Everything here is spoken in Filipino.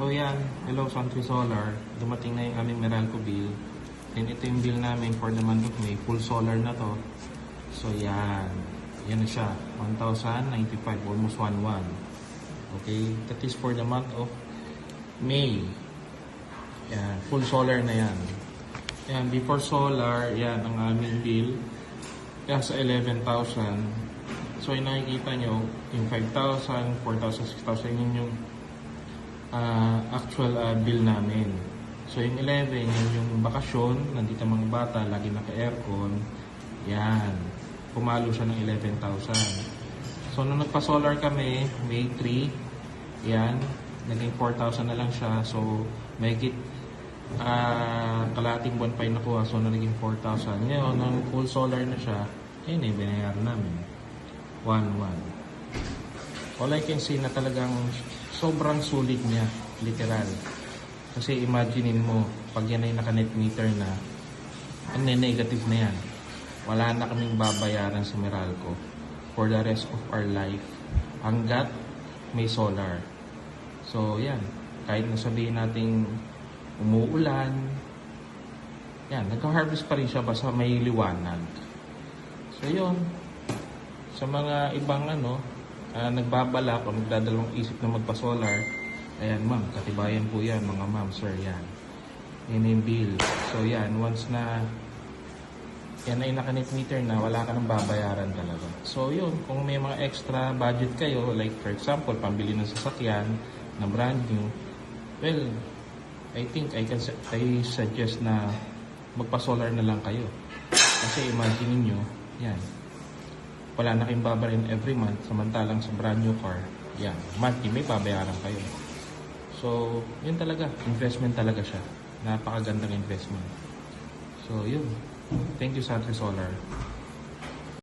So yan, hello Santry Solar. Dumating na yung aming Meralco bill. And ito yung bill namin for the month of May. Full solar na to. So yan. Yan na siya. 1,095. Almost 1,100. Okay. That is for the month of May. Yan. Full solar na yan. Yan. Before solar, yan ang aming bill. Yan sa 11,000. So yung nakikita nyo, yung 5,000, 4,000, 6,000, yun yung actual bill namin. So yung 11, yun yung bakasyon, nandito mga bata, lagi naka-aircon. Yan. Pumalo siya ng 11,000. So nung nagpa-solar kami, May 3, yan, naging 4,000 na lang siya. So mahigit kalating buwan pa yung nakuha. So naging 4,000. Ngayon, nung full solar na siya, yun eh, binayaran namin. 1,100. All I can say na talagang sobrang sulit niya, literal. Kasi imaginein mo, pag yan ay naka-net meter na, ang negative na yan. Wala na kaming babayaran sa Meralco for the rest of our life hanggat may solar. So yan, kahit nasabihin nating umuulan, yan, nagka-harvest pa rin siya basta may liwanag. So yun, sa mga ibang nagbabalak o nagdadalawang isip na magpa-solar, ayan ma'am, katibayan po yan mga ma'am, sir, yan. Yan yung bill. So yan, once na yan ay naka-net meter na, wala ka nang babayaran talaga. So yun, kung may mga extra budget kayo, like for example, pambili ng sasakyan na brand new, well, I think I suggest na magpa-solar na lang kayo. Kasi imagine niyo, yan, wala na kayong babayaran every month, samantalang sa brand new car, yan, monthly may babayaran kayo. So, yun talaga, investment talaga siya. Napakagandang investment. So, yun. Thank you, Santry Solar.